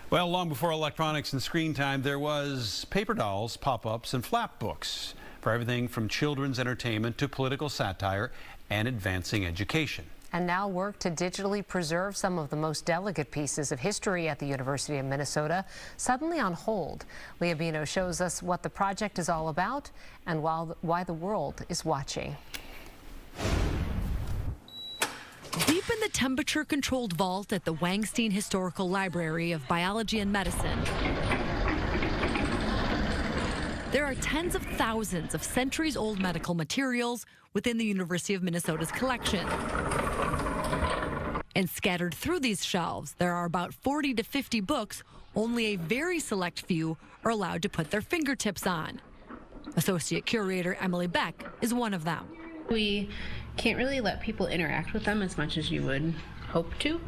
Well, long before electronics and screen time, there was paper dolls, pop-ups, and flap books for everything from children's entertainment to political satire and advancing education. And now work to digitally preserve some of the most delicate pieces of history at the University of Minnesota suddenly on hold. Leah Bino shows us what the project is all about and why the world is watching. Deep in the temperature-controlled vault at the Wangensteen Historical Library of Biology and Medicine, there are tens of thousands of centuries-old medical materials within the University of Minnesota's collection. And scattered through these shelves, there are about 40 to 50 books only a very select few are allowed to put their fingertips on. Associate curator Emily Beck is one of them. We can't really let people interact with them as much as you would hope to,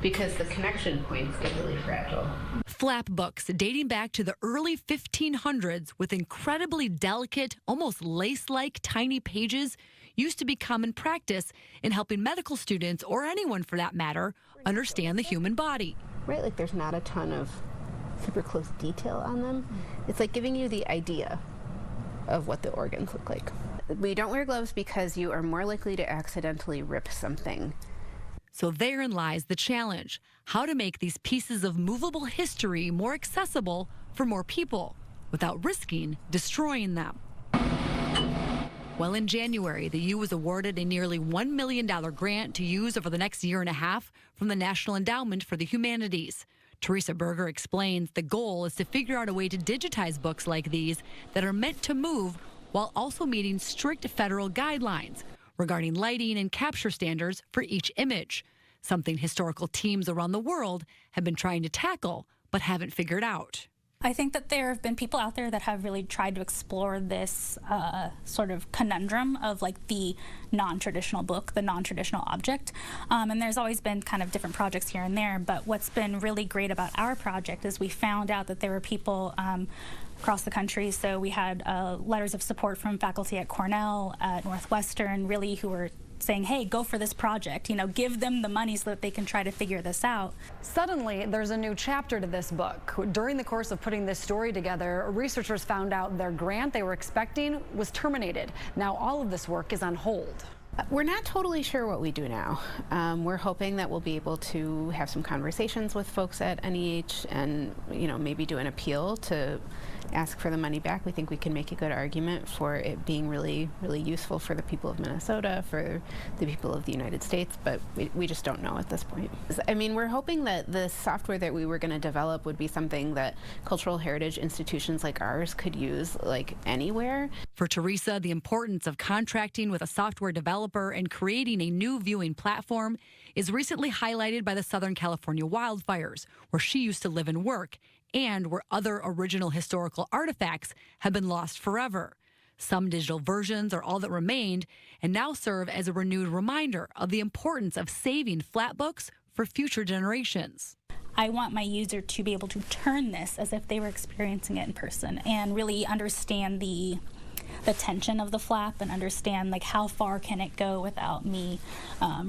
because the connection points get really fragile. Flap books dating back to the early 1500s with incredibly delicate, almost lace-like tiny pages used to be common practice in helping medical students, or anyone for that matter, understand the human body. Right, like there's not a ton of super close detail on them. It's like giving you the idea of what the organs look like. We don't wear gloves because you are more likely to accidentally rip something. So therein lies the challenge: how to make these pieces of movable history more accessible for more people without risking destroying them. Well, in January, the U was awarded a nearly $1 million grant to use over the next year and a half from the National Endowment for the Humanities. Teresa Berger explains the goal is to figure out a way to digitize books like these that are meant to move while also meeting strict federal guidelines regarding lighting and capture standards for each image, something historical teams around the world have been trying to tackle but haven't figured out. I think that there have been people out there that have really tried to explore this sort of conundrum of like the non-traditional book, the non-traditional object. And there's always been kind of different projects here and there, but what's been really great about our project is we found out that there were people across the country. So we had letters of support from faculty at Cornell, at Northwestern, really who were saying, hey, go for this project, you know, give them the money so that they can try to figure this out. Suddenly, there's a new chapter to this book. During the course of putting this story together, researchers found out their grant they were expecting was terminated. Now all of this work is on hold. We're not totally sure what we do now. We're hoping that we'll be able to have some conversations with folks at NEH and, you know, maybe do an appeal to ask for the money back. We think we can make a good argument for it being really, really useful for the people of Minnesota, for the people of the United States, but we just don't know at this point. I mean, we're hoping that the software that we were going to develop would be something that cultural heritage institutions like ours could use, like, anywhere. For Teresa, the importance of contracting with a software developer and creating a new viewing platform is recently highlighted by the Southern California wildfires, where she used to live and work, and where other original historical artifacts have been lost forever. Some digital versions are all that remained and now serve as a renewed reminder of the importance of saving flat books for future generations. I want my user to be able to turn this as if they were experiencing it in person and really understand the tension of the flap and understand like how far can it go without me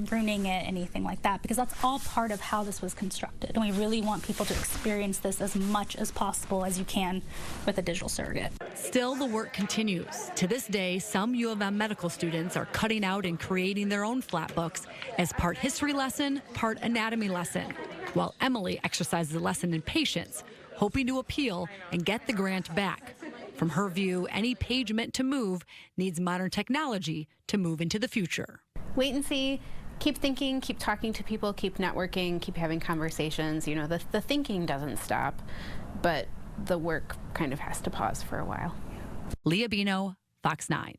ruining it, anything like that, because that's all part of how this was constructed. And we really want people to experience this as much as possible as you can with a digital surrogate. Still, the work continues. To this day, some U of M medical students are cutting out and creating their own flap books as part history lesson, part anatomy lesson, while Emily exercises a lesson in patience, hoping to appeal and get the grant back. From her view, any page meant to move needs modern technology to move into the future. Wait and see. Keep thinking, keep talking to people, keep networking, keep having conversations. You know, the thinking doesn't stop, but the work kind of has to pause for a while. Leah Bino, Fox 9.